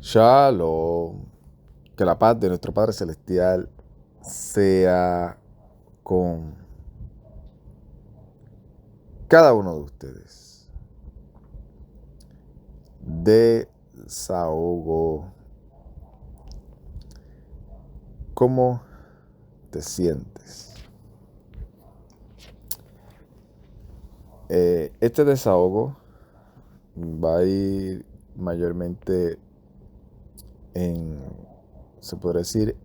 Shalom. Que la paz de nuestro Padre Celestial sea con cada uno de ustedes. Desahogo. ¿Cómo te sientes? Este desahogo va a ir mayormente se podría decir,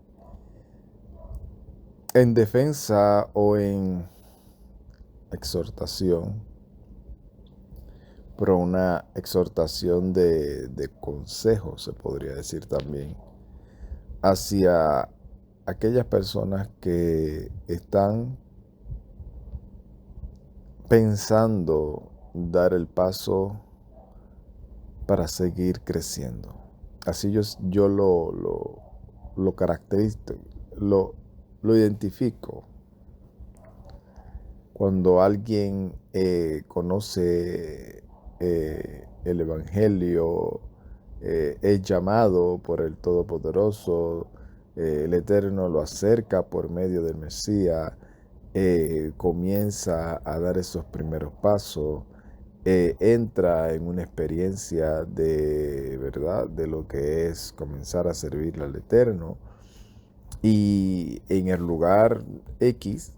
en defensa o en exhortación, pero una exhortación de consejo, se podría decir también, hacia aquellas personas que están pensando dar el paso para seguir creciendo. Así yo lo caracterizo, lo identifico. Cuando alguien conoce el Evangelio, es llamado por el Todopoderoso, el Eterno lo acerca por medio del Mesías, comienza a dar esos primeros pasos, entra en una experiencia de verdad, de lo que es comenzar a servirle al Eterno, y en el lugar X,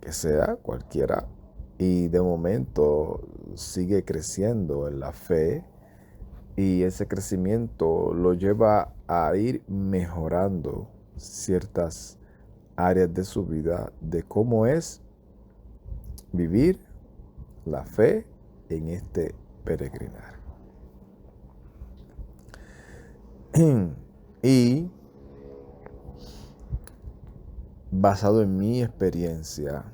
que sea cualquiera, y de momento sigue creciendo en la fe, y ese crecimiento lo lleva a ir mejorando ciertas áreas de su vida, de cómo es vivir la fe en este peregrinar. Y basado en mi experiencia,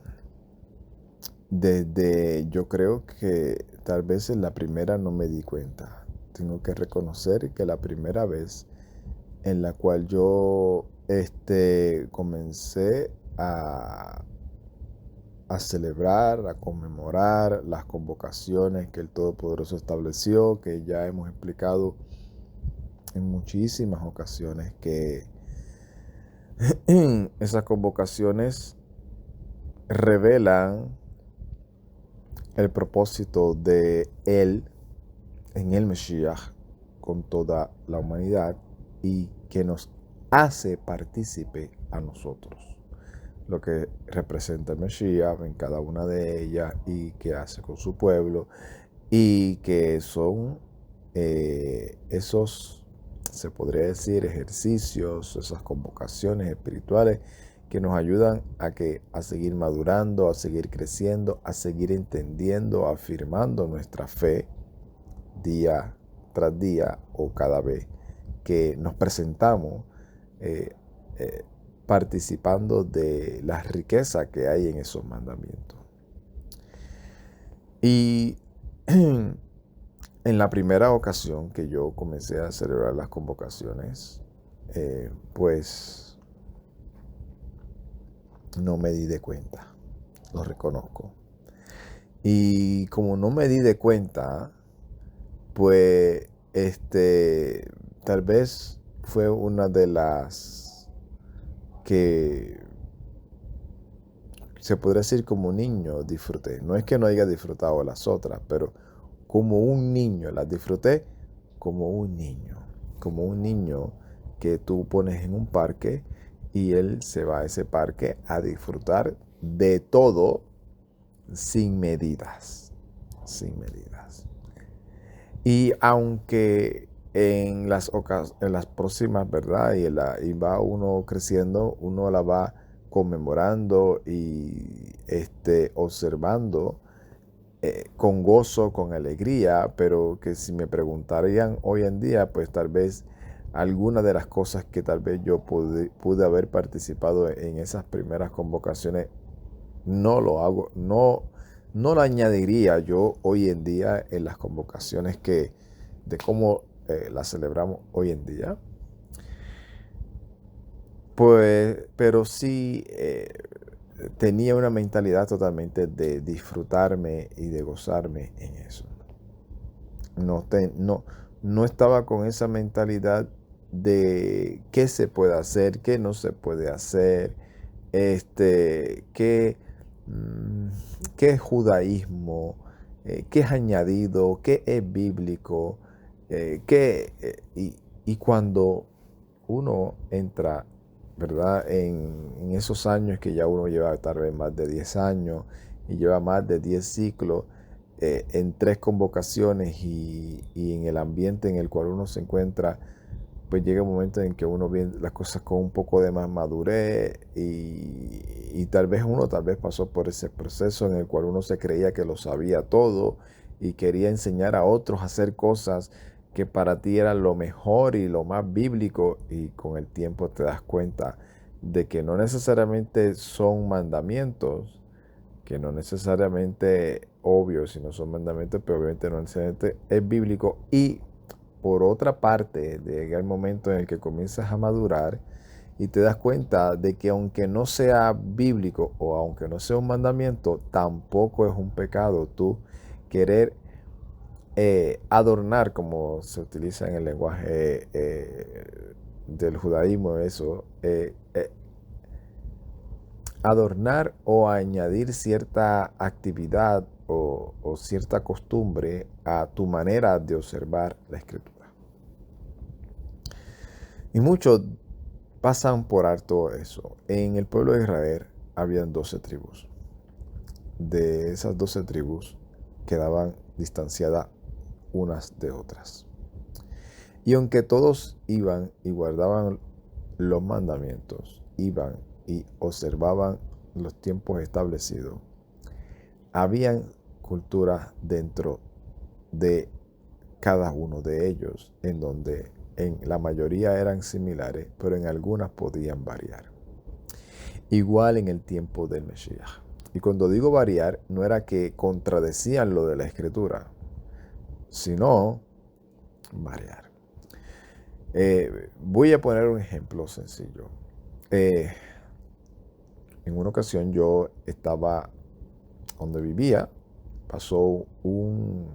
yo creo que tal vez en la primera no me di cuenta. Tengo que reconocer que la primera vez en la cual yo comencé a celebrar, a conmemorar las convocaciones que el Todopoderoso estableció, que ya hemos explicado en muchísimas ocasiones, que esas convocaciones revelan el propósito de Él en el Mesías con toda la humanidad, y que nos hace partícipe a nosotros. Lo que representa el Mesías en cada una de ellas, y que hace con su pueblo, y que son esos, se podría decir, ejercicios, esas convocaciones espirituales que nos ayudan a seguir madurando, a seguir creciendo, a seguir entendiendo, afirmando nuestra fe día tras día, o cada vez que nos presentamos eh, eh, participando de la riqueza que hay en esos mandamientos. Y en la primera ocasión que yo comencé a celebrar las convocaciones, pues no me di de cuenta, lo reconozco. Y como no me di de cuenta, pues tal vez fue una de las que se podría decir como niño disfruté. No es que no haya disfrutado las otras, pero como un niño las disfruté, como un niño que tú pones en un parque y él se va a ese parque a disfrutar de todo sin medidas, sin medidas. Y aunque en las próximas, ¿verdad? Y va uno creciendo, uno la va conmemorando y observando con gozo, con alegría, pero que si me preguntarían hoy en día, pues tal vez algunas de las cosas que tal vez yo pude haber participado en esas primeras convocaciones, no lo hago, no lo añadiría yo hoy en día en las convocaciones de cómo las celebramos hoy en día. Pues, pero sí tenía una mentalidad totalmente de disfrutarme y de gozarme en eso. No estaba con esa mentalidad de qué se puede hacer, qué no se puede hacer, qué, qué es judaísmo, qué es añadido, qué es bíblico, y cuando uno entra, ¿verdad? En esos años que ya uno lleva tal vez más de 10 años y lleva más de 10 ciclos, en 3 convocaciones y en el ambiente en el cual uno se encuentra, pues llega un momento en que uno ve las cosas con un poco de más madurez y tal vez uno pasó por ese proceso en el cual uno se creía que lo sabía todo y quería enseñar a otros a hacer cosas que para ti eran lo mejor y lo más bíblico, y con el tiempo te das cuenta de que no necesariamente son mandamientos, que no necesariamente obvios, sino son mandamientos, pero obviamente no necesariamente es bíblico. Y por otra parte, llega el momento en el que comienzas a madurar y te das cuenta de que aunque no sea bíblico o aunque no sea un mandamiento, tampoco es un pecado tú querer adornar, como se utiliza en el lenguaje del judaísmo, eso, adornar o añadir cierta actividad o cierta costumbre a tu manera de observar la escritura. Y muchos pasan por alto eso. En el pueblo de Israel habían 12 tribus. De esas 12 tribus quedaban distanciadas unas de otras. Y aunque todos iban y guardaban los mandamientos, iban y observaban los tiempos establecidos, habían culturas dentro de cada uno de ellos, en donde en la mayoría eran similares, pero en algunas podían variar. Igual en el tiempo del Mesías. Y cuando digo variar, no era que contradecían lo de la Escritura, sino variar. Voy a poner un ejemplo sencillo. En una ocasión yo estaba donde vivía, pasó un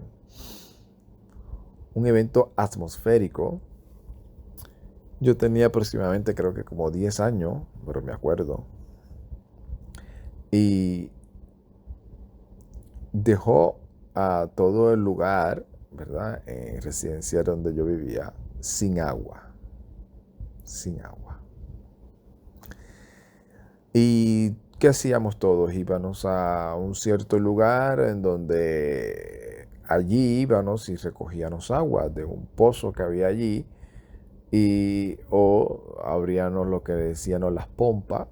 evento atmosférico. Yo tenía aproximadamente, creo que como 10 años, pero me acuerdo. Y dejó a todo el lugar, ¿verdad? Residencial donde yo vivía, sin agua. Sin agua. ¿Y qué hacíamos todos? Íbamos a un cierto lugar en donde allí íbamos y recogíamos agua de un pozo que había allí, o abríamos lo que decían las pompas,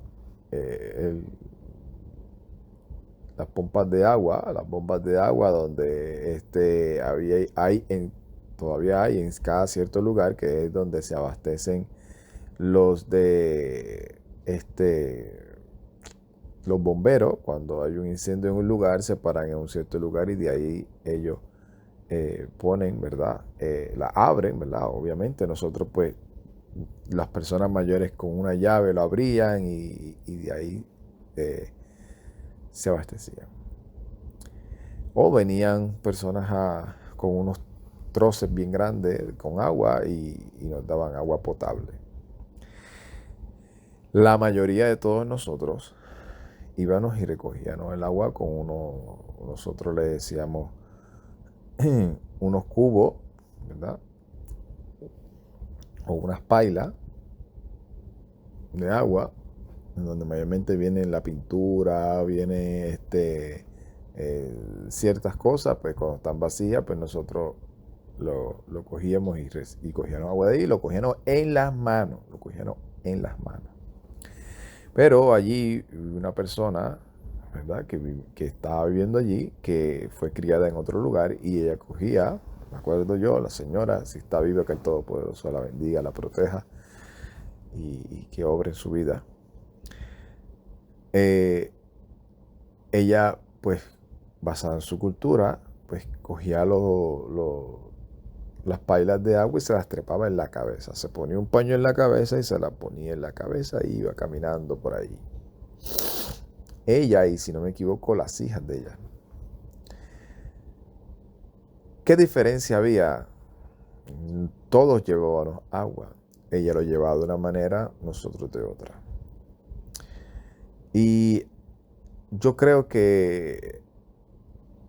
las pompas de agua, las bombas de agua donde todavía hay en cada cierto lugar, que es donde se abastecen los de los bomberos. Cuando hay un incendio en un lugar, se paran en un cierto lugar y de ahí ellos ponen, ¿verdad? La abren, ¿verdad? Obviamente nosotros pues las personas mayores con una llave lo abrían y de ahí se abastecían. O venían personas con unos troces bien grandes con agua y nos daban agua potable. La mayoría de todos nosotros íbamos y recogíamos el agua con nosotros le decíamos unos cubos, ¿verdad? O unas pailas de agua, en donde mayormente viene la pintura, viene ciertas cosas, pues cuando están vacías, pues nosotros lo cogíamos y cogíamos agua de ahí y lo cogíamos en las manos, Pero allí una persona, ¿verdad? Que estaba viviendo allí, que fue criada en otro lugar, y ella cogía, me acuerdo yo, la señora, si está viva, que el Todopoderoso la bendiga, la proteja y que obre en su vida. Ella, pues, basada en su cultura, pues cogía las pailas de agua y se las trepaba en la cabeza. Se ponía un paño en la cabeza y se la ponía en la cabeza y iba caminando por ahí. Ella y, si no me equivoco, las hijas de ella. ¿Qué diferencia había? Todos llevábamos agua. ella lo llevaba de una manera, nosotros de otra. Y yo creo que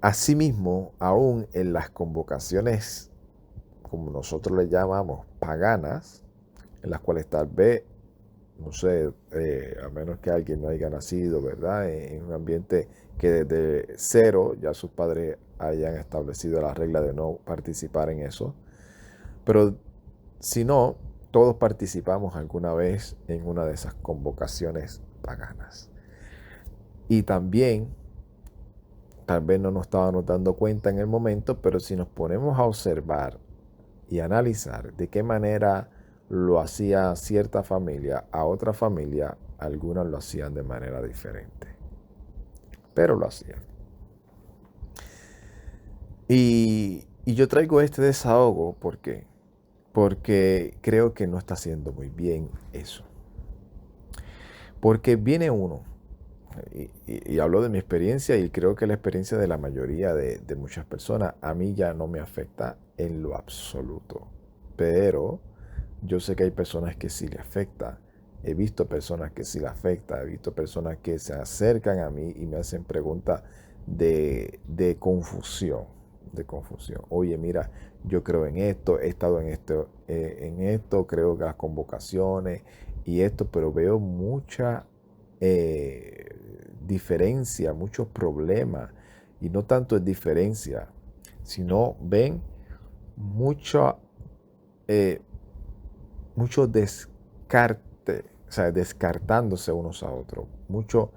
asimismo, aún en las convocaciones, como nosotros le llamamos, paganas, en las cuales tal vez, no sé, a menos que alguien no haya nacido, ¿verdad? En un ambiente que desde cero ya sus padres hayan establecido la regla de no participar en eso. Pero si no, todos participamos alguna vez en una de esas convocaciones paganas. Y también, tal vez no nos estábamos dando cuenta en el momento, pero si nos ponemos a observar y analizar de qué manera lo hacía cierta familia a otra familia, algunas lo hacían de manera diferente, pero lo hacían. Y yo traigo este desahogo porque creo que no está haciendo muy bien eso. Porque viene uno, y hablo de mi experiencia y creo que la experiencia de la mayoría de muchas personas, a mí ya no me afecta en lo absoluto, pero yo sé que hay personas que sí le afecta. He visto personas que sí le afecta. He visto personas que se acercan a mí y me hacen preguntas de confusión. De confusión. Oye, mira, yo creo en esto, he estado en esto, creo que las convocaciones y esto, pero veo mucha diferencia, muchos problemas. Y no tanto es diferencia, sino ven mucho eh, mucho descarte, o sea, descartándose unos a otros, mucho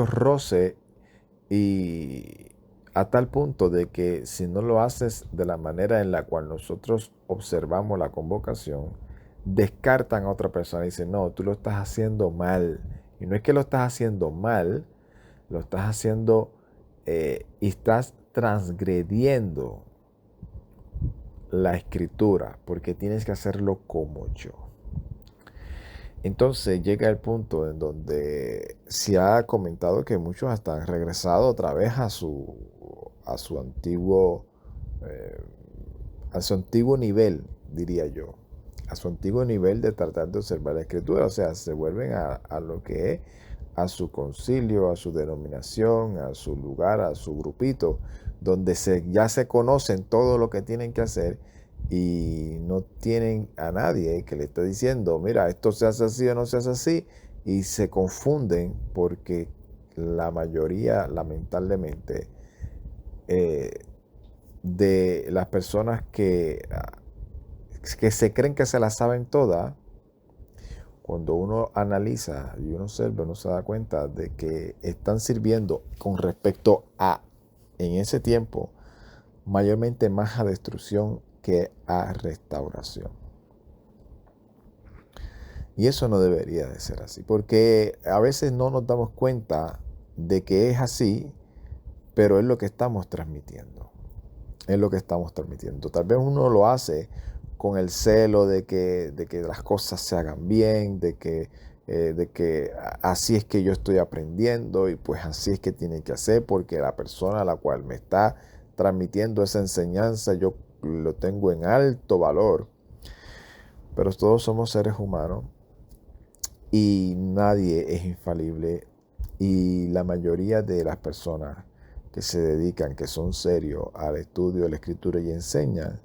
roce y a tal punto de que si no lo haces de la manera en la cual nosotros observamos la convocación, descartan a otra persona y dicen, no, tú lo estás haciendo mal. Y no es que lo estás haciendo mal, lo estás haciendo y estás transgrediendo la escritura, porque tienes que hacerlo como yo. Entonces llega el punto en donde se ha comentado que muchos hasta han regresado otra vez a su antiguo, eh, a su antiguo nivel, diría yo, a su antiguo nivel de tratar de observar la escritura, o sea, se vuelven a lo que es, a su concilio, a su denominación, a su lugar, a su grupito, donde ya se conocen todo lo que tienen que hacer y no tienen a nadie que le esté diciendo, mira, esto se hace así o no se hace así, y se confunden porque la mayoría, lamentablemente, eh, de las personas que se creen que se las saben todas, cuando uno analiza y uno observa, uno se da cuenta de que están sirviendo con respecto a, en ese tiempo, mayormente más a destrucción que a restauración. Y eso no debería de ser así, porque a veces no nos damos cuenta de que es así, pero es lo que estamos transmitiendo. Es lo que estamos transmitiendo. Tal vez uno lo hace con el celo de que las cosas se hagan bien, de que así es que yo estoy aprendiendo y pues así es que tiene que hacer porque la persona a la cual me está transmitiendo esa enseñanza yo lo tengo en alto valor. Pero todos somos seres humanos y nadie es infalible y la mayoría de las personas que se dedican, que son serios al estudio de la escritura y enseñan,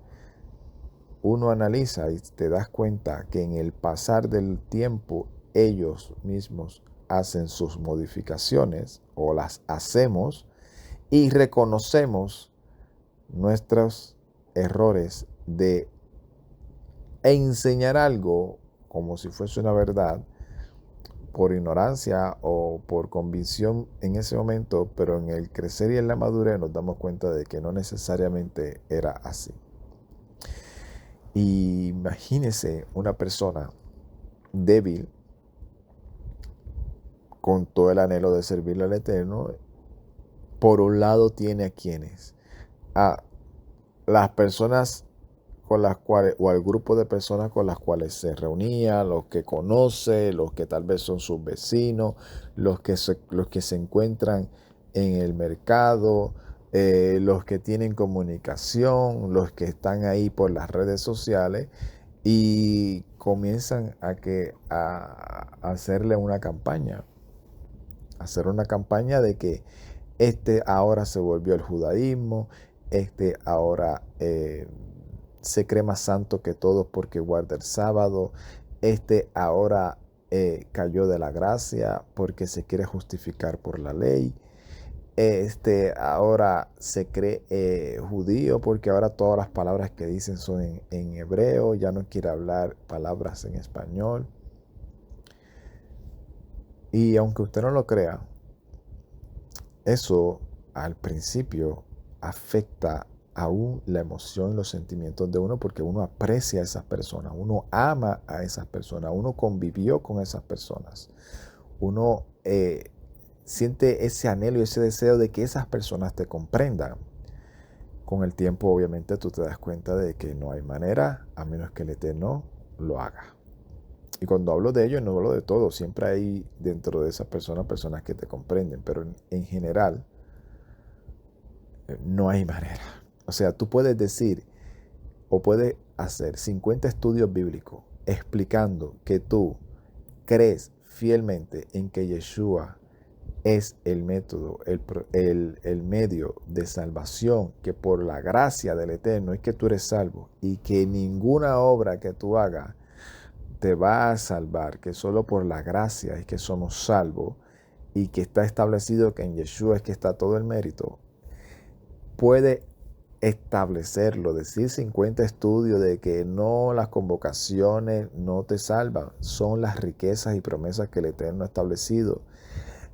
uno analiza y te das cuenta que en el pasar del tiempo ellos mismos hacen sus modificaciones o las hacemos y reconocemos nuestros errores de enseñar algo como si fuese una verdad por ignorancia o por convicción en ese momento, pero en el crecer y en la madurez nos damos cuenta de que no necesariamente era así. Y imagínese una persona débil con todo el anhelo de servirle al Eterno. Por un lado tiene a quienes, a las personas con las cuales, o al grupo de personas con las cuales se reunía, los que conoce, los que tal vez son sus vecinos, los que se encuentran en el mercado, los que tienen comunicación, los que están ahí por las redes sociales, y comienzan a hacerle una campaña, hacer una campaña de que este ahora se volvió el judaísmo, este ahora se cree más santo que todos porque guarda el sábado, este ahora cayó de la gracia porque se quiere justificar por la ley, este ahora se cree judío porque ahora todas las palabras que dicen son en hebreo, ya no quiere hablar palabras en español. Y aunque usted no lo crea, eso al principio afecta aún la emoción y los sentimientos de uno porque uno aprecia a esas personas, uno ama a esas personas, uno convivió con esas personas, uno siente ese anhelo y ese deseo de que esas personas te comprendan. Con el tiempo obviamente tú te das cuenta de que no hay manera a menos que el Eterno lo haga. Y cuando hablo de ello no hablo de todo, siempre hay dentro de esas personas que te comprenden, pero en general no hay manera. O sea, tú puedes decir o puedes hacer 50 estudios bíblicos explicando que tú crees fielmente en que Yeshua es el método, el medio de salvación, que por la gracia del Eterno es que tú eres salvo y que ninguna obra que tú hagas te va a salvar, que solo por la gracia es que somos salvos y que está establecido que en Yeshua es que está todo el mérito, puede establecerlo, decir 50 estudios de que no, las convocaciones no te salvan, son las riquezas y promesas que el Eterno ha establecido.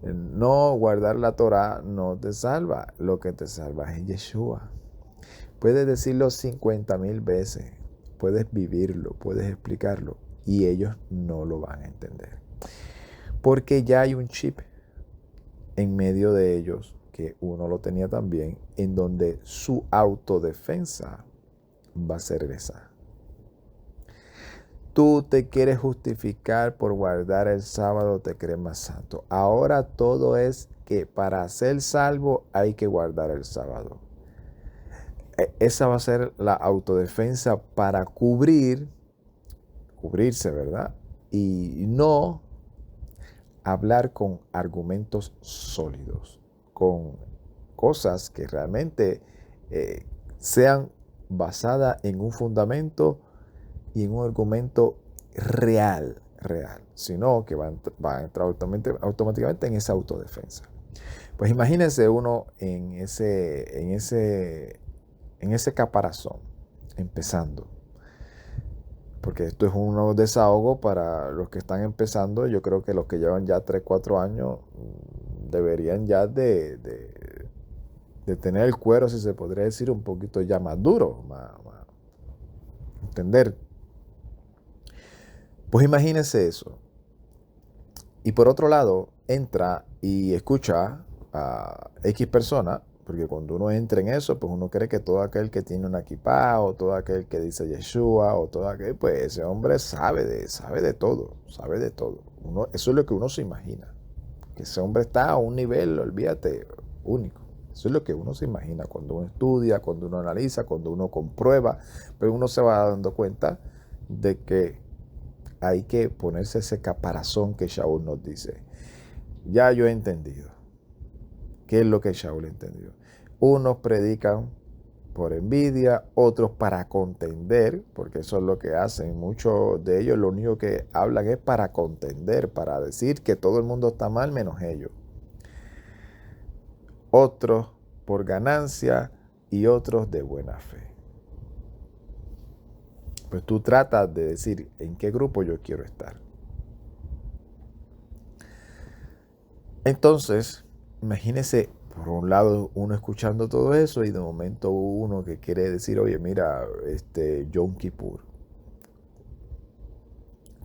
No, guardar la Torah no te salva, lo que te salva es Yeshua. Puedes decirlo 50,000 veces, puedes vivirlo, puedes explicarlo y ellos no lo van a entender. Porque ya hay un chip en medio de ellos, que uno lo tenía también, en donde su autodefensa va a ser esa. Tú te quieres justificar por guardar el sábado, te crees más santo. Ahora todo es que para ser salvo hay que guardar el sábado. Esa va a ser la autodefensa para cubrirse, ¿verdad? Y no hablar con argumentos sólidos, con cosas que realmente sean basadas en un fundamento y en un argumento real, sino que va a entrar automáticamente en esa autodefensa. Pues imagínense uno en ese caparazón, empezando. Porque esto es un desahogo para los que están empezando. Yo creo que los que llevan ya 3, 4 años deberían ya de tener el cuero, si se podría decir, un poquito ya más duro, más entender. Pues imagínense eso. Y por otro lado, entra y escucha a X persona, porque cuando uno entra en eso, pues uno cree que todo aquel que tiene una kippah, o todo aquel que dice Yeshua, o todo aquel, pues ese hombre sabe de todo, sabe de todo. Eso es lo que uno se imagina. Que ese hombre está a un nivel, olvídate, único. Eso es lo que uno se imagina cuando uno estudia, cuando uno analiza, cuando uno comprueba, pero uno se va dando cuenta de que hay que ponerse ese caparazón que Shaul nos dice. Ya yo he entendido. ¿Qué es lo que Shaul entendió? Unos predican por envidia, otros para contender, porque eso es lo que hacen. Muchos de ellos lo único que hablan es para contender, para decir que todo el mundo está mal menos ellos. Otros por ganancia y otros de buena fe. Pues tú tratas de decir en qué grupo yo quiero estar. Entonces, imagínese, por un lado, uno escuchando todo eso y de momento uno que quiere decir, oye, mira, Yom Kippur.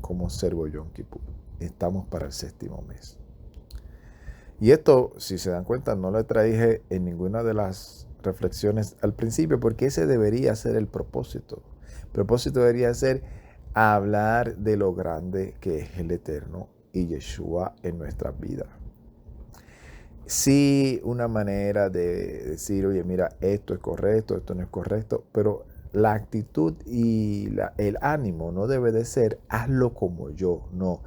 ¿Cómo observo Yom Kippur? Estamos para el 7º mes. Y esto, si se dan cuenta, no lo traje en ninguna de las reflexiones al principio, porque ese debería ser el propósito. El propósito debería ser hablar de lo grande que es el Eterno y Yeshua en nuestras vidas. Sí, una manera de decir, oye, mira, esto es correcto, esto no es correcto, pero la actitud y el ánimo no debe de ser hazlo como yo, no,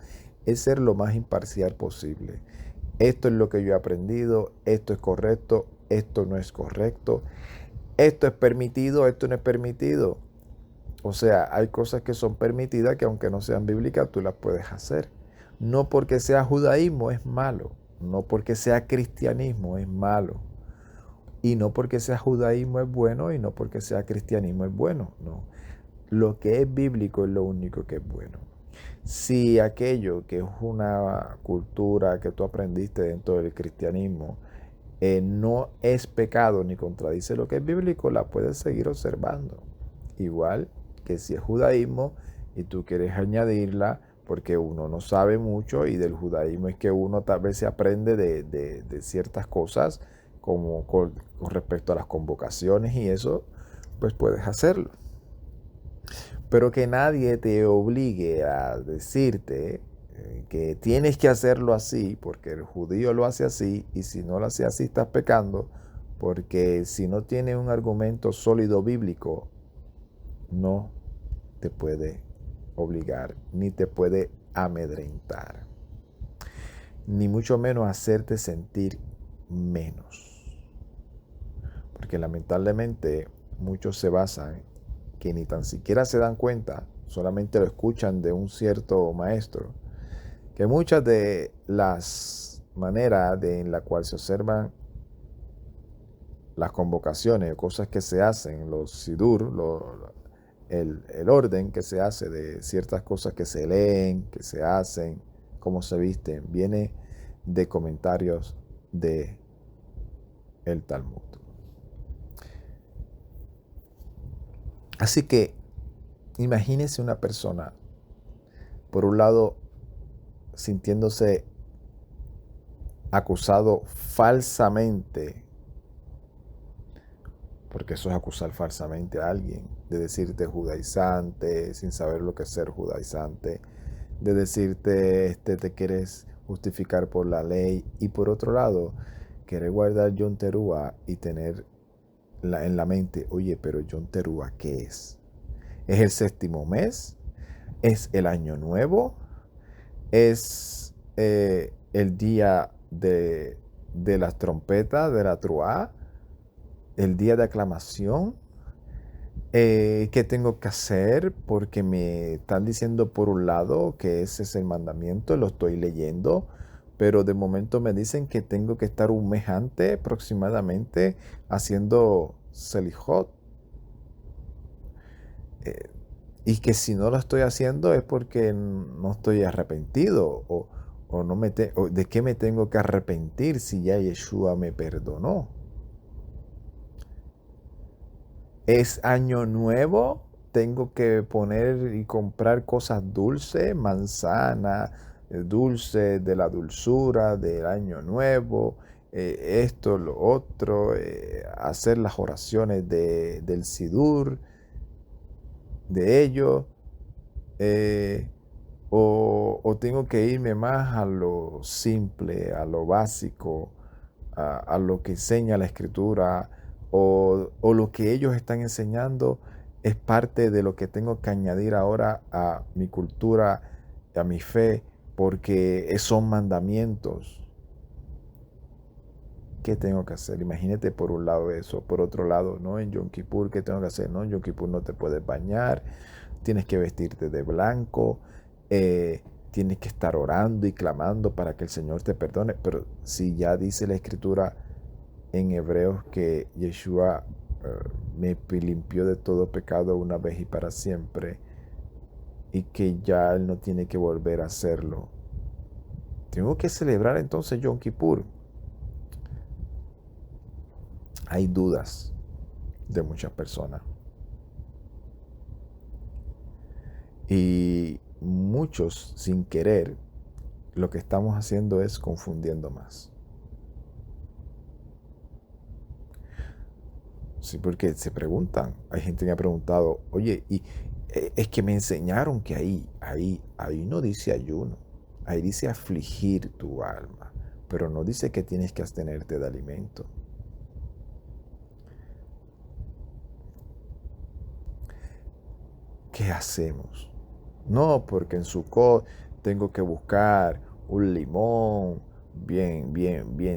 es ser lo más imparcial posible. Esto es lo que yo he aprendido, esto es correcto, esto no es correcto, esto es permitido, esto no es permitido. O sea, hay cosas que son permitidas que aunque no sean bíblicas, tú las puedes hacer. No porque sea judaísmo es malo, no porque sea cristianismo es malo. Y no porque sea judaísmo es bueno y no porque sea cristianismo es bueno, no. Lo que es bíblico es lo único que es bueno. Si aquello que es una cultura que tú aprendiste dentro del cristianismo no es pecado ni contradice lo que es bíblico, la puedes seguir observando. Igual que si es judaísmo y tú quieres añadirla, porque uno no sabe mucho y del judaísmo es que uno tal vez se aprende de ciertas cosas como con respecto a las convocaciones y eso, pues puedes hacerlo. Pero que nadie te obligue a decirte que tienes que hacerlo así, porque el judío lo hace así, y si no lo hace así estás pecando, porque si no tiene un argumento sólido bíblico, no te puede obligar, ni te puede amedrentar, ni mucho menos hacerte sentir menos. Porque lamentablemente muchos se basan que ni tan siquiera se dan cuenta, solamente lo escuchan de un cierto maestro, que muchas de las maneras en la cual se observan las convocaciones, cosas que se hacen, los sidur, el orden que se hace de ciertas cosas que se leen, que se hacen, cómo se visten, viene de comentarios de el Talmud. Así que imagínese una persona, por un lado, sintiéndose acusado falsamente, porque eso es acusar falsamente a alguien, de decirte judaizante sin saber lo que es ser judaizante, de decirte te quieres justificar por la ley, y por otro lado, querer guardar Yom Teruah y tener en la mente, oye, pero Yom Teruah, ¿qué es? ¿Es el séptimo mes? ¿Es el año nuevo? ¿Es el día de las trompetas, de la truá? ¿El día de aclamación? ¿Qué tengo que hacer? Porque me están diciendo por un lado que ese es el mandamiento, lo estoy leyendo, pero de momento me dicen que tengo que estar un mes antes aproximadamente haciendo selijot. Eh, y que si no lo estoy haciendo es porque no estoy arrepentido o no o de qué me tengo que arrepentir si ya Yeshua me perdonó. Es año nuevo, tengo que poner y comprar cosas dulces, manzana, dulce de la dulzura del año nuevo, esto, lo otro, hacer las oraciones del Sidur, de ello, eh, o tengo que irme más a lo simple, a lo básico, a lo que enseña la escritura, o lo que ellos están enseñando es parte de lo que tengo que añadir ahora a mi cultura, a mi fe, porque son mandamientos. ¿Qué tengo que hacer? Imagínate por un lado eso, por otro lado, ¿no? En Yom Kippur, ¿qué tengo que hacer? No, en Yom Kippur no te puedes bañar, tienes que vestirte de blanco, tienes que estar orando y clamando para que el Señor te perdone. Pero si ya dice la Escritura en Hebreos que Yeshua me limpió de todo pecado una vez y para siempre, y que ya Él no tiene que volver a hacerlo, tengo que celebrar entonces Yom Kippur. Hay dudas de muchas personas. Y muchos, sin querer, lo que estamos haciendo es confundiendo más. Sí, porque se preguntan, hay gente que me ha preguntado, oye, y es que me enseñaron que ahí no dice ayuno, ahí dice afligir tu alma, pero no dice que tienes que abstenerte de alimento. ¿qué hacemos? No, porque en Sukkot tengo que buscar un limón, bien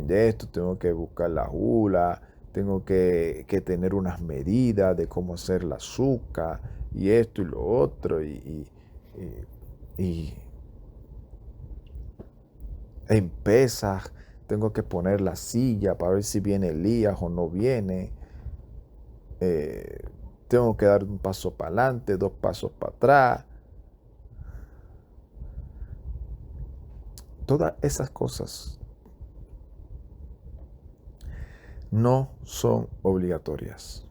de esto, tengo que buscar la hula, tengo que tener unas medidas de cómo hacer la azúcar y esto y lo otro y en Pesaj tengo que poner la silla para ver si viene Elías o no viene. Eh, Tengo que dar un paso para adelante, dos pasos para atrás. Todas esas cosas no son obligatorias,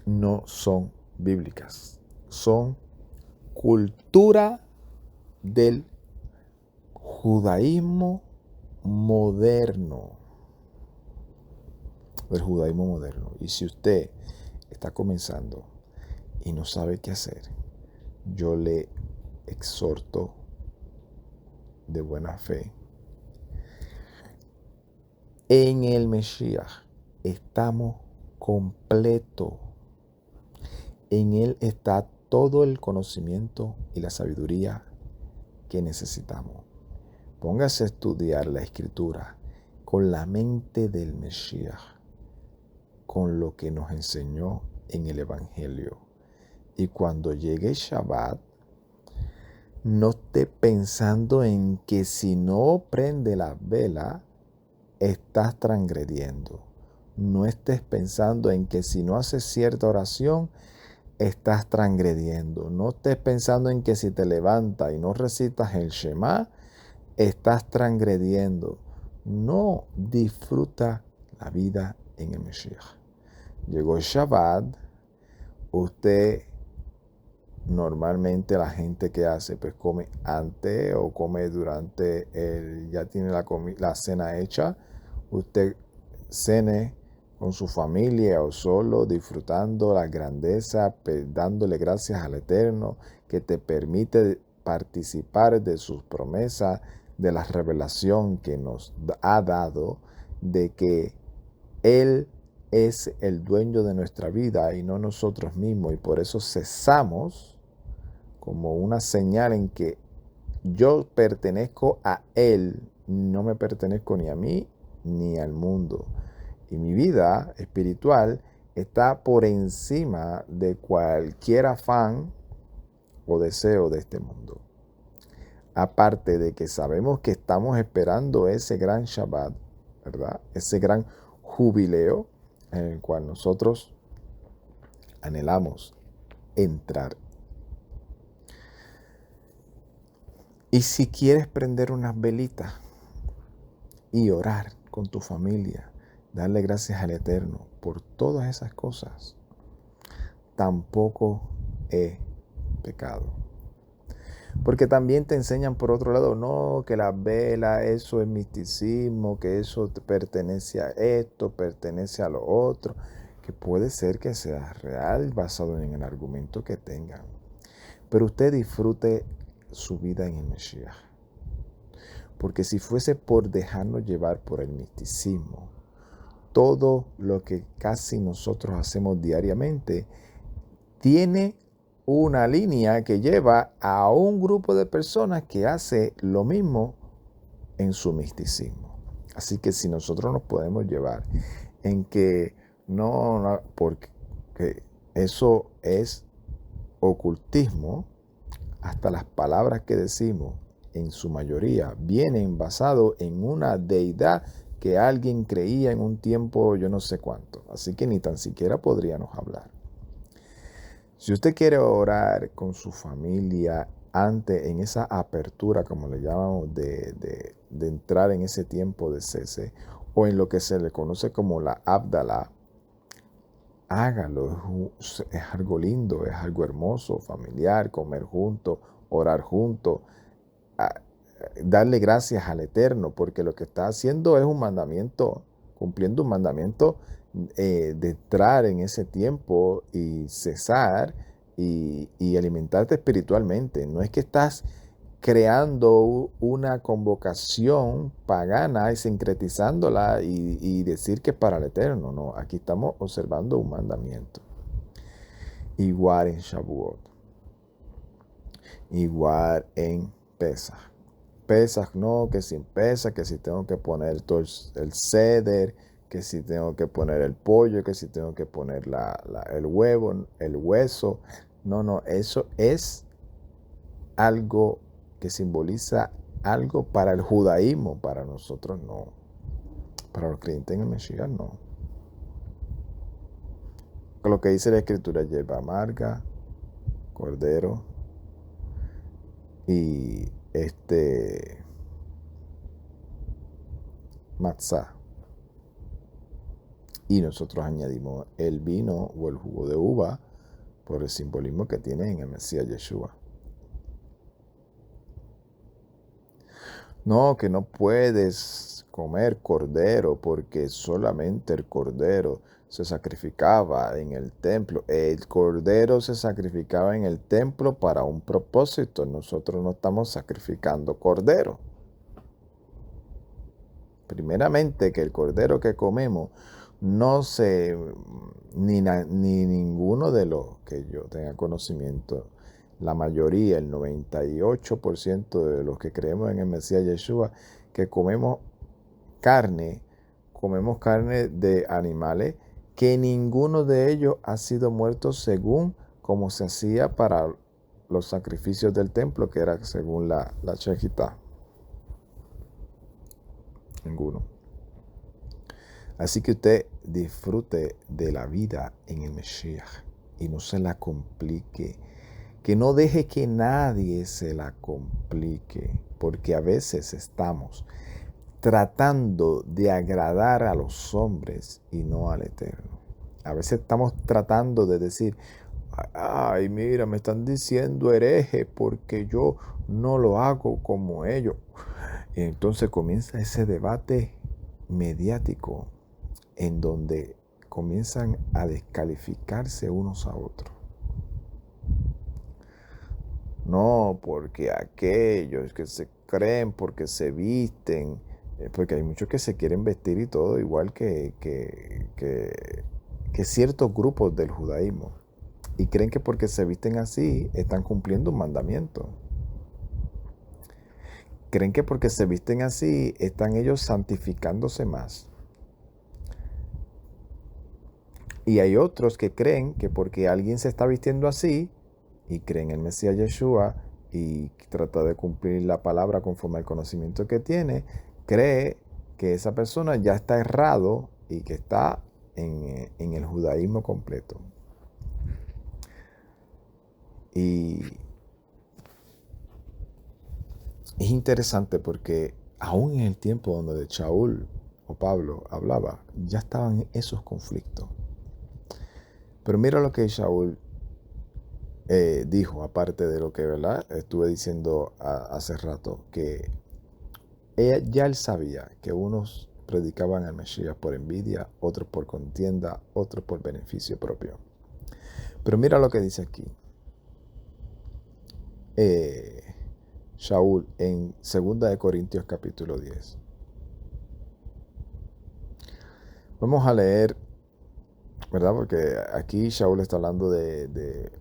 no son bíblicas, son cultura del judaísmo moderno, Y si usted está comenzando y no sabe qué hacer, yo le exhorto de buena fe. En el Mesías estamos completos. En Él está todo el conocimiento y la sabiduría que necesitamos. Póngase a estudiar la Escritura con la mente del Mesías, con lo que nos enseñó en el Evangelio. Y cuando llegue Shabbat, no esté pensando en que si no prende la vela, estás transgrediendo. No estés pensando en que si no haces cierta oración, estás transgrediendo. No estés pensando en que si te levantas y no recitas el Shema, estás transgrediendo. No, disfruta la vida en el Mesías. Llegó el Shabbat, usted normalmente la gente que hace, pues come antes o come durante ya tiene la cena hecha. Usted cene con su familia o solo, disfrutando la grandeza, dándole gracias al Eterno que te permite participar de sus promesas, de la revelación que nos ha dado, de que Él es el dueño de nuestra vida y no nosotros mismos. Y por eso cesamos como una señal en que yo pertenezco a Él, no me pertenezco ni a mí ni al mundo. Y mi vida espiritual está por encima de cualquier afán o deseo de este mundo. Aparte de que sabemos que estamos esperando ese gran Shabbat, ¿verdad? Ese gran jubileo en el cual nosotros anhelamos entrar. Y si quieres prender unas velitas y orar con tu familia, darle gracias al Eterno por todas esas cosas, tampoco es pecado. Porque también te enseñan por otro lado, no, que la vela, eso es misticismo, que eso pertenece a esto, pertenece a lo otro, que puede ser que sea real basado en el argumento que tengan. Pero usted disfrute su vida en el Mesías. Porque si fuese por dejarnos llevar por el misticismo, todo lo que casi nosotros hacemos diariamente tiene una línea que lleva a un grupo de personas que hace lo mismo en su misticismo. Así que si nosotros nos podemos llevar en que no, porque eso es ocultismo, hasta las palabras que decimos en su mayoría vienen basado en una deidad que alguien creía en un tiempo yo no sé cuánto. Así que ni tan siquiera podríamos hablar. Si usted quiere orar con su familia antes, en esa apertura, como le llamamos, de entrar en ese tiempo de cese, o en lo que se le conoce como la Abdalá, hágalo. Es algo lindo, es algo hermoso, familiar, comer juntos, orar juntos, darle gracias al Eterno, porque lo que está haciendo es un mandamiento, cumpliendo un mandamiento de entrar en ese tiempo y cesar y alimentarte espiritualmente. No es que estás creando una convocación pagana y sincretizándola y decir que es para el Eterno. No, aquí estamos observando un mandamiento. igual en Shavuot, igual en Pesaj. Pesaj no, que sin Pesaj, que si tengo que poner todo el ceder, que si tengo que poner el pollo, que si tengo que poner el huevo, el hueso. No, eso es algo que simboliza algo para el judaísmo, para nosotros no. Para los creyentes en el Mesías no. Lo que dice la escritura, hierba amarga, cordero y matzá. Y nosotros añadimos el vino o el jugo de uva por el simbolismo que tiene en el Mesías Yeshua. No, que no puedes comer cordero porque solamente el cordero se sacrificaba en el templo. El cordero se sacrificaba en el templo para un propósito. Nosotros no estamos sacrificando cordero. Primeramente, que el cordero que comemos no se, ni ninguno de los que yo tenga conocimiento, la mayoría, el 98% de los que creemos en el Mesías Yeshua, que comemos carne de animales que ninguno de ellos ha sido muerto según como se hacía para los sacrificios del templo, que era según la Shejitá. Ninguno. Así que usted disfrute de la vida en el Mesías y no se la complique. Que no deje que nadie se la complique, porque a veces estamos tratando de agradar a los hombres y no al Eterno. A veces estamos tratando de decir, ay, mira, me están diciendo hereje porque yo no lo hago como ellos. Y entonces comienza ese debate mediático en donde comienzan a descalificarse unos a otros. No, porque aquellos que se creen, porque se visten, porque hay muchos que se quieren vestir y todo, igual que ciertos grupos del judaísmo. Y creen que porque se visten así, están cumpliendo un mandamiento. Creen que porque se visten así, están ellos santificándose más. Y hay otros que creen que porque alguien se está vistiendo así, y cree en el Mesías Yeshua y trata de cumplir la palabra conforme al conocimiento que tiene, cree que esa persona ya está errado y que está en el judaísmo completo. Y es interesante porque aún en el tiempo donde Shaul o Pablo hablaba, ya estaban esos conflictos. Pero mira lo que Shaul dijo, aparte de lo que, ¿verdad?, estuve diciendo hace rato, que ya él sabía que unos predicaban al Mesías por envidia, otros por contienda, otros por beneficio propio. Pero mira lo que dice aquí. Shaul en 2 Corintios capítulo 10. Vamos a leer, ¿verdad? Porque aquí Shaul está hablando de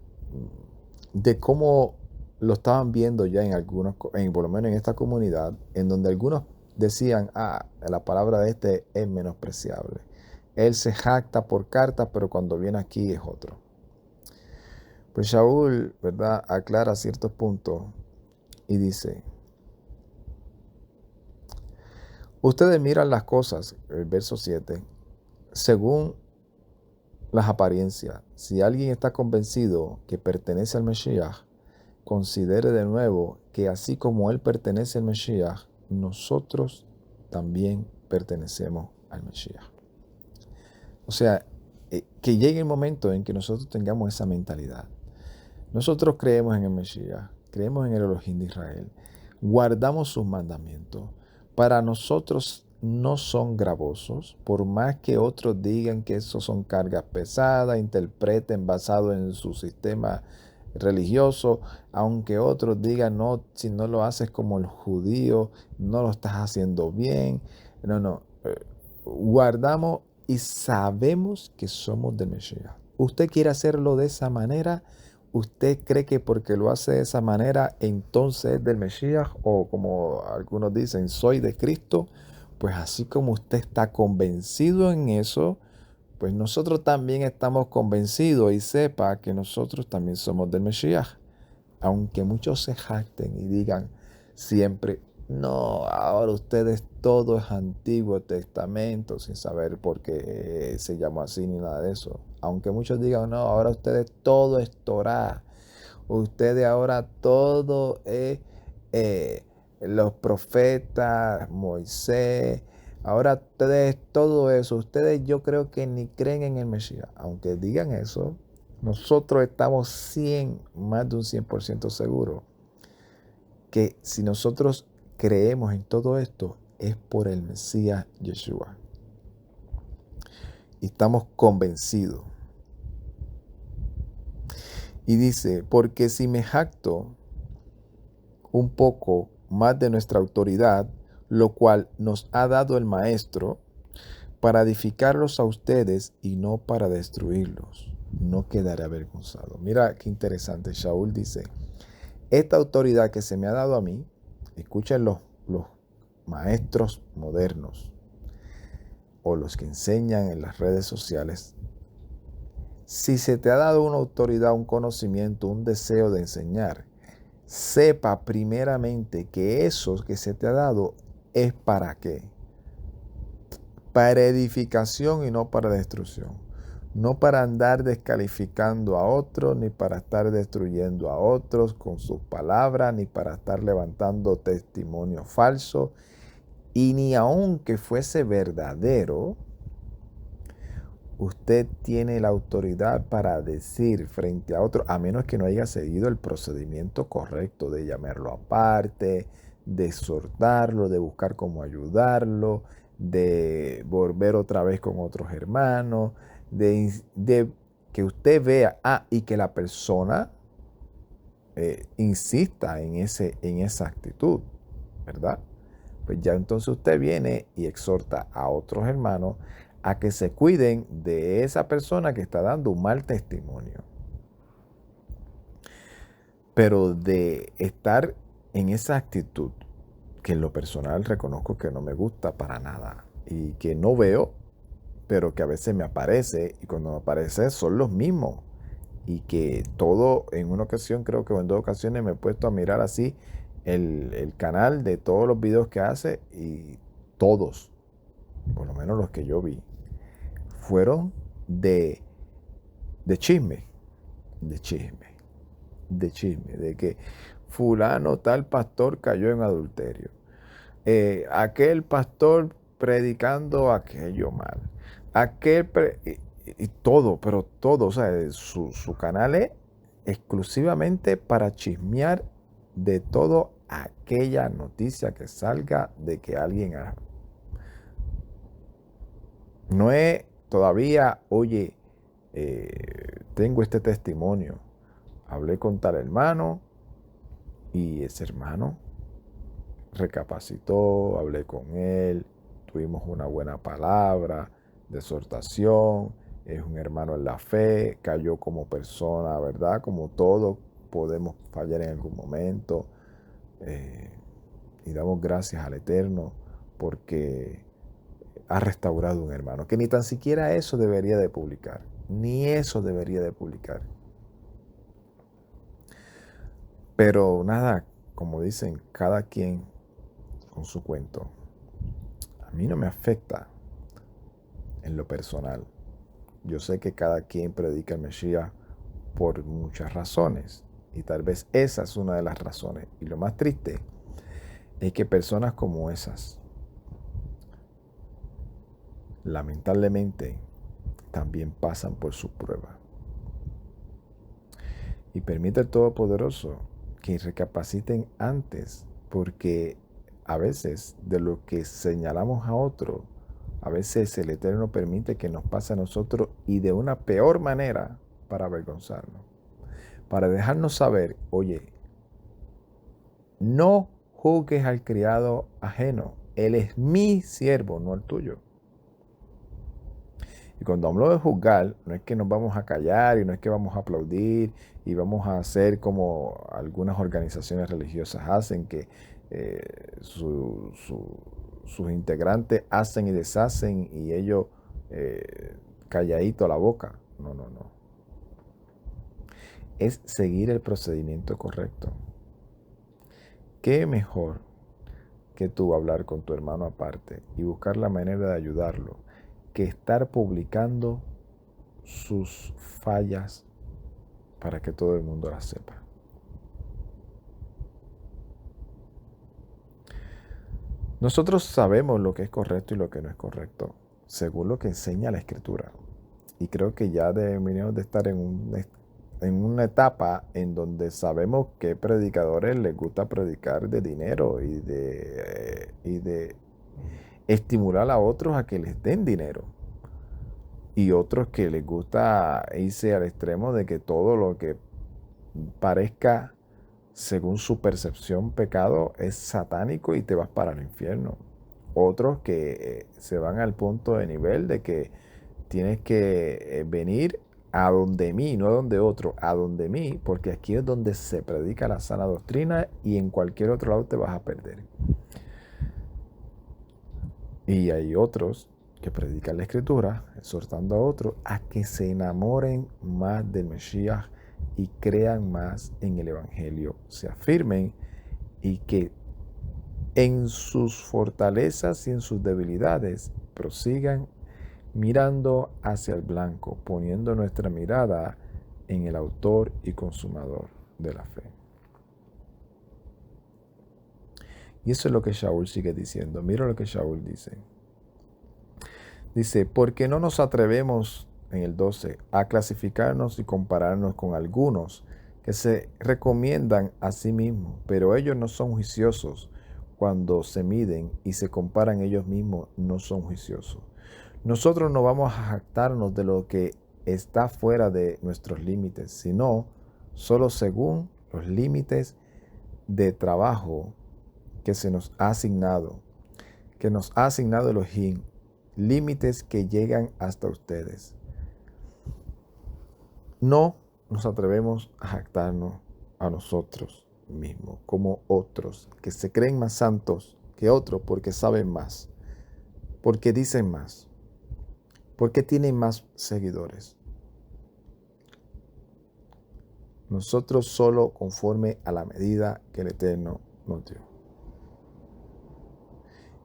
cómo lo estaban viendo ya en algunos, por lo menos en esta comunidad, en donde algunos decían, la palabra de este es menospreciable. Él se jacta por cartas, pero cuando viene aquí es otro. Pues Shaul, ¿verdad?, aclara ciertos puntos y dice, ustedes miran las cosas, el verso 7, según las apariencias. Si alguien está convencido que pertenece al Mesías, considere de nuevo que así como él pertenece al Mesías, nosotros también pertenecemos al Mesías. O sea, que llegue el momento en que nosotros tengamos esa mentalidad. Nosotros creemos en el Mesías, creemos en el Elohim de Israel, guardamos sus mandamientos. Para nosotros no son gravosos, por más que otros digan que eso son cargas pesadas, interpreten basado en su sistema religioso, aunque otros digan, no, si no lo haces como el judío, no lo estás haciendo bien. No, guardamos y sabemos que somos del Mesías. ¿Usted quiere hacerlo de esa manera? ¿Usted cree que porque lo hace de esa manera, entonces es del Mesías? O como algunos dicen, soy de Cristo. Pues así como usted está convencido en eso, pues nosotros también estamos convencidos y sepa que nosotros también somos del Mesías. Aunque muchos se jacten y digan siempre, no, ahora ustedes todo es Antiguo Testamento, sin saber por qué se llama así ni nada de eso. Aunque muchos digan, no, ahora ustedes todo es Torá, ustedes ahora todo es los profetas, Moisés, ahora ustedes todo eso, ustedes yo creo que ni creen en el Mesías. Aunque digan eso, nosotros estamos más de un 100% seguros que si nosotros creemos en todo esto es por el Mesías Yeshua. Y estamos convencidos. Y dice, porque si me jacto un poco más de nuestra autoridad, lo cual nos ha dado el Maestro, para edificarlos a ustedes y no para destruirlos, no quedaré avergonzado. Mira qué interesante. Shaul dice, esta autoridad que se me ha dado a mí, escuchen los maestros modernos o los que enseñan en las redes sociales, si se te ha dado una autoridad, un conocimiento, un deseo de enseñar, sepa primeramente que eso que se te ha dado es para qué. Para edificación y no para destrucción. No para andar descalificando a otros, ni para estar destruyendo a otros con sus palabras, ni para estar levantando testimonio falso. Y ni aunque fuese verdadero, usted tiene la autoridad para decir frente a otro, a menos que no haya seguido el procedimiento correcto de llamarlo aparte, de exhortarlo, de buscar cómo ayudarlo, de volver otra vez con otros hermanos, de que usted vea, y que la persona insista en esa actitud, ¿verdad? Pues ya entonces usted viene y exhorta a otros hermanos a que se cuiden de esa persona que está dando un mal testimonio. Pero de estar en esa actitud, que en lo personal reconozco que no me gusta para nada y que no veo, pero que a veces me aparece, y cuando me aparece son los mismos. Y que todo, en una ocasión, creo que en 2 ocasiones me he puesto a mirar así el canal de todos los videos que hace, y todos, por lo menos los que yo vi, fueron de chisme, de chisme, de chisme, de que fulano tal pastor cayó en adulterio, aquel pastor predicando aquello mal, y todo, pero todo, o sea, su canal es exclusivamente para chismear de todo aquella noticia que salga de que alguien no es todavía, oye, tengo este testimonio, hablé con tal hermano y ese hermano recapacitó, hablé con él, tuvimos una buena palabra de exhortación, es un hermano en la fe, cayó como persona, ¿verdad? Como todos podemos fallar en algún momento, y damos gracias al Eterno porque ha restaurado un hermano, que ni tan siquiera eso debería de publicar, ni eso debería de publicar. Pero nada, como dicen, cada quien con su cuento. A mí no me afecta en lo personal. Yo sé que cada quien predica el Mesías por muchas razones, y tal vez esa es una de las razones. Y lo más triste es que personas como esas, lamentablemente, también pasan por su prueba. Y permite al Todopoderoso que recapaciten antes, porque a veces de lo que señalamos a otro, a veces el Eterno permite que nos pase a nosotros, y de una peor manera, para avergonzarnos, para dejarnos saber, oye, no juzgues al criado ajeno, él es mi siervo, no el tuyo. Y cuando hablo de juzgar, no es que nos vamos a callar y no es que vamos a aplaudir y vamos a hacer como algunas organizaciones religiosas hacen, que sus integrantes hacen y deshacen y ellos calladito la boca. No, no, no. Es seguir el procedimiento correcto. ¿Qué mejor que tú hablar con tu hermano aparte y buscar la manera de ayudarlo que estar publicando sus fallas para que todo el mundo las sepa? Nosotros sabemos lo que es correcto y lo que no es correcto, según lo que enseña la Escritura. Y creo que ya deberíamos de estar en una etapa en donde sabemos que predicadores les gusta predicar de dinero y de estimular a otros a que les den dinero. Y otros que les gusta irse al extremo de que todo lo que parezca según su percepción pecado es satánico y te vas para el infierno. Otros que se van al punto de nivel de que tienes que venir a donde mí, no a donde otro, a donde mí, porque aquí es donde se predica la sana doctrina y en cualquier otro lado te vas a perder. Y hay otros que predican la Escritura, exhortando a otros a que se enamoren más del Mesías y crean más en el Evangelio, se afirmen y que en sus fortalezas y en sus debilidades prosigan mirando hacia el blanco, poniendo nuestra mirada en el autor y consumador de la fe. Y eso es lo que Shaul sigue diciendo. Mira lo que Shaul dice. Dice, porque no nos atrevemos, en el 12, a clasificarnos y compararnos con algunos que se recomiendan a sí mismos, pero ellos no son juiciosos. Cuando se miden y se comparan ellos mismos, no son juiciosos. Nosotros no vamos a jactarnos de lo que está fuera de nuestros límites, sino solo según los límites de trabajo que se nos ha asignado, que nos ha asignado Elohim, límites que llegan hasta ustedes. No nos atrevemos a jactarnos a nosotros mismos como otros que se creen más santos que otros porque saben más, porque dicen más, porque tienen más seguidores. Nosotros solo conforme a la medida que el Eterno nos dio.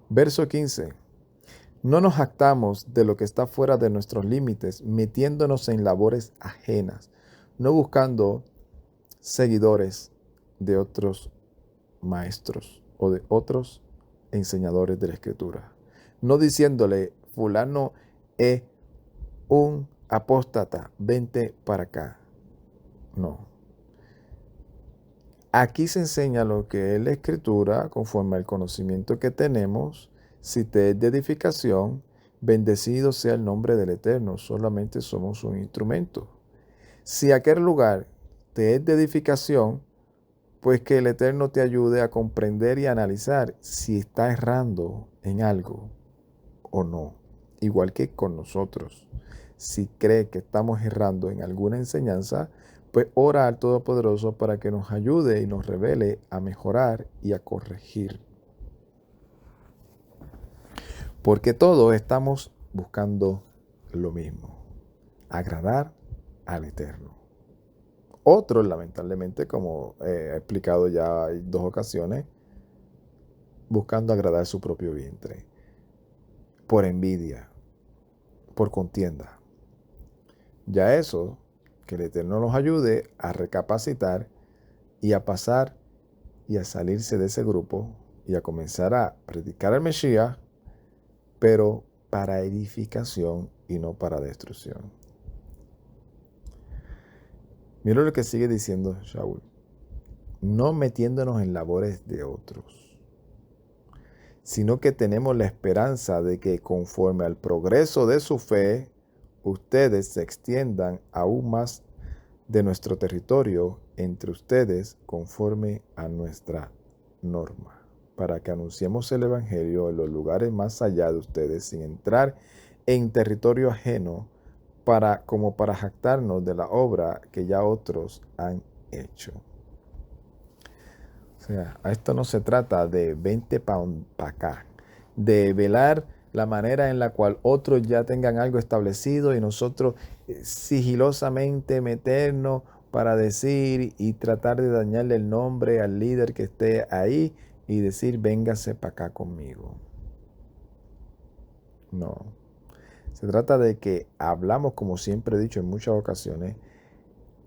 Verso 15. No nos jactamos de lo que está fuera de nuestros límites, metiéndonos en labores ajenas, no buscando seguidores de otros maestros o de otros enseñadores de la Escritura. No diciéndole, fulano es un apóstata, vente para acá. No. Aquí se enseña lo que es la Escritura conforme al conocimiento que tenemos. Si te es de edificación, bendecido sea el nombre del Eterno. Solamente somos un instrumento. Si aquel lugar te es de edificación, pues que el Eterno te ayude a comprender y analizar si está errando en algo o no. Igual que con nosotros. Si cree que estamos errando en alguna enseñanza, pues ora al Todopoderoso para que nos ayude y nos revele a mejorar y a corregir. Porque todos estamos buscando lo mismo, agradar al Eterno. Otros, lamentablemente, como he explicado ya en 2 ocasiones, buscando agradar su propio vientre, por envidia, por contienda. Ya eso, que el Eterno nos ayude a recapacitar y a pasar y a salirse de ese grupo y a comenzar a predicar al Mesías, pero para edificación y no para destrucción. Mira lo que sigue diciendo Shaul. No metiéndonos en labores de otros, sino que tenemos la esperanza de que conforme al progreso de su fe, ustedes se extiendan aún más de nuestro territorio entre ustedes conforme a nuestra norma, para que anunciemos el Evangelio en los lugares más allá de ustedes sin entrar en territorio ajeno como para jactarnos de la obra que ya otros han hecho. O sea, a esto no se trata de 20 para acá, de velar la manera en la cual otros ya tengan algo establecido y nosotros sigilosamente meternos para decir y tratar de dañarle el nombre al líder que esté ahí y decir, véngase para acá conmigo. No. Se trata de que hablamos, como siempre he dicho en muchas ocasiones.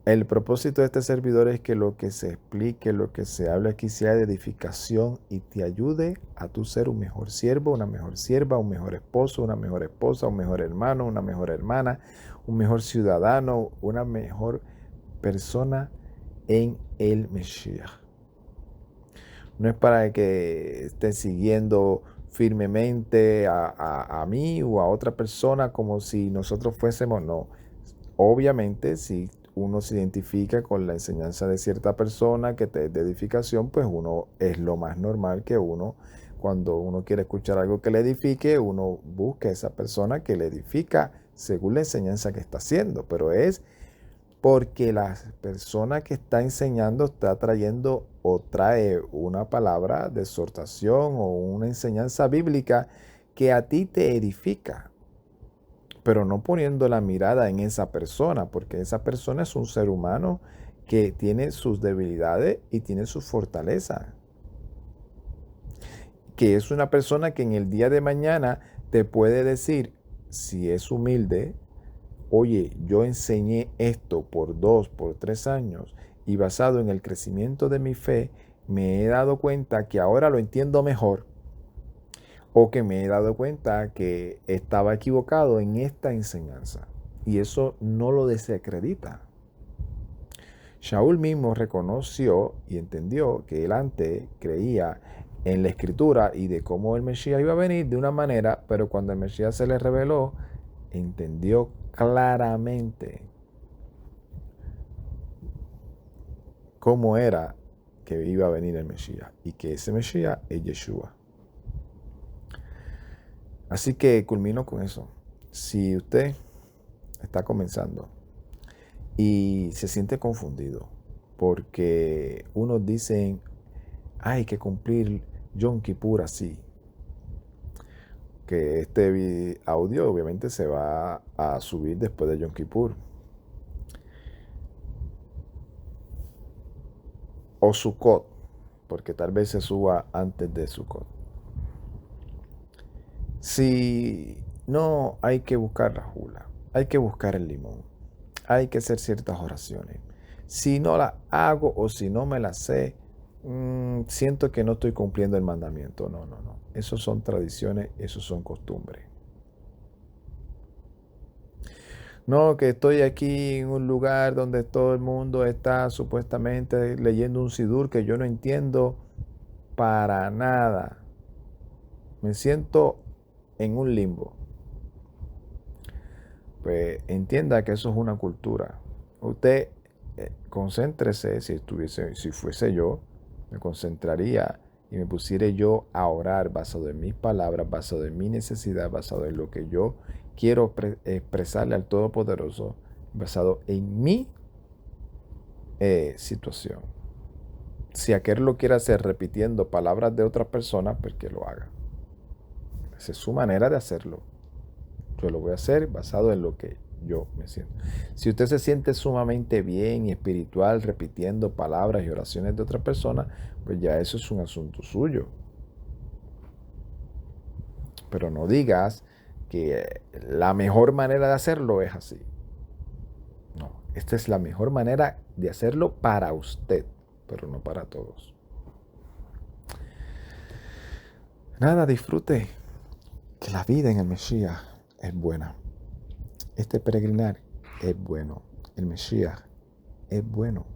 El propósito de este servidor es que lo que se explique, lo que se hable aquí sea de edificación y te ayude a tu ser un mejor siervo, una mejor sierva, un mejor esposo, una mejor esposa, un mejor hermano, una mejor hermana, un mejor ciudadano, una mejor persona en el Mesías. No es para que estés siguiendo firmemente a mí o a otra persona como si nosotros fuésemos, no. Obviamente, si uno se identifica con la enseñanza de cierta persona que te es de edificación, pues uno es lo más normal que uno, cuando uno quiere escuchar algo que le edifique, uno busca a esa persona que le edifica según la enseñanza que está haciendo, pero es porque la persona que está enseñando está trayendo o trae una palabra de exhortación o una enseñanza bíblica que a ti te edifica, pero no poniendo la mirada en esa persona, porque esa persona es un ser humano que tiene sus debilidades y tiene su fortaleza, que es una persona que en el día de mañana te puede decir, si es humilde, oye, yo enseñé esto por 2, por 3 años y basado en el crecimiento de mi fe, me he dado cuenta que ahora lo entiendo mejor o que me he dado cuenta que estaba equivocado en esta enseñanza. Y eso no lo desacredita. Shaul mismo reconoció y entendió que él antes creía en la escritura y de cómo el Mesías iba a venir de una manera, pero cuando el Mesías se le reveló, entendió claramente cómo era que iba a venir el Mesías y que ese Mesías es Yeshua. Así que culmino con eso. Si usted está comenzando y se siente confundido porque unos dicen hay que cumplir Yom Kippur así, que este audio obviamente se va a subir después de Yom Kippur, o Sukkot, porque tal vez se suba antes de Sukkot. Si no, hay que buscar la jula, hay que buscar el limón, hay que hacer ciertas oraciones. Si no la hago o si no me la sé, siento que no estoy cumpliendo el mandamiento. No, no, no. Esos son tradiciones, esos son costumbres. No, que estoy aquí en un lugar donde todo el mundo está supuestamente leyendo un sidur que yo no entiendo para nada. Me siento en un limbo. Pues entienda que eso es una cultura. Usted concéntrese, si fuese yo, me concentraría y me pusiera yo a orar basado en mis palabras, basado en mi necesidad, basado en lo que yo quiero expresarle al Todopoderoso, basado en mi situación. Si aquel lo quiere hacer repitiendo palabras de otras personas, pues que lo haga. Esa es su manera de hacerlo. Yo lo voy a hacer basado en lo que yo me siento. Si usted se siente sumamente bien y espiritual repitiendo palabras y oraciones de otra persona, pues ya eso es un asunto suyo. Pero no digas que la mejor manera de hacerlo es así. No, esta es la mejor manera de hacerlo para usted, pero no para todos. Nada, disfrute que la vida en el Mesías es buena. Este peregrinar es bueno. El Mesías es bueno.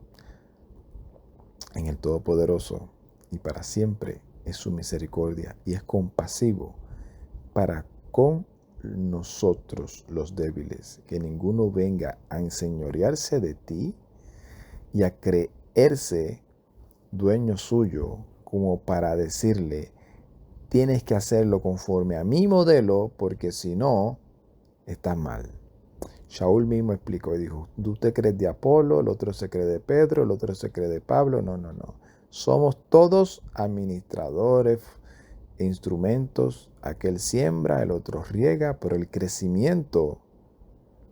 En el Todopoderoso y para siempre es su misericordia y es compasivo para con nosotros los débiles, que ninguno venga a enseñorearse de ti y a creerse dueño suyo como para decirle, tienes que hacerlo conforme a mi modelo, porque si no, está mal. Shaul mismo explicó y dijo, usted cree de Apolo, el otro se cree de Pedro, el otro se cree de Pablo. No, no, no. Somos todos administradores, instrumentos. Aquel siembra, el otro riega, pero el crecimiento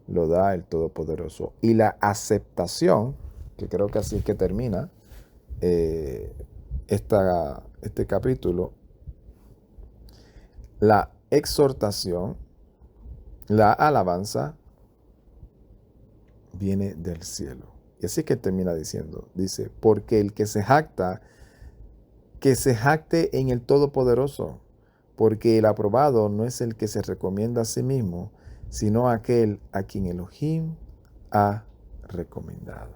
lo da el Todopoderoso. Y la aceptación, que creo que así es que termina este capítulo, la exhortación, la alabanza, viene del cielo. Y así que termina diciendo, dice, porque el que se jacta, que se jacte en el Todopoderoso, porque el aprobado no es el que se recomienda a sí mismo, sino aquel a quien Elohim ha recomendado.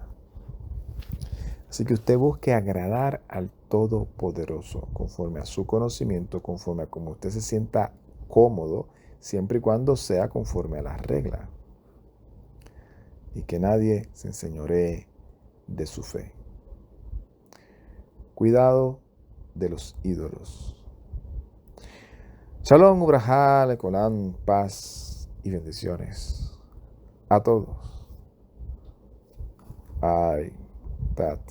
Así que usted busque agradar al Todopoderoso, conforme a su conocimiento, conforme a cómo usted se sienta cómodo, siempre y cuando sea conforme a las reglas. Y que nadie se enseñoree de su fe. Cuidado de los ídolos. Shalom, ubrajá, lecolán, paz y bendiciones a todos. Ay, Tat.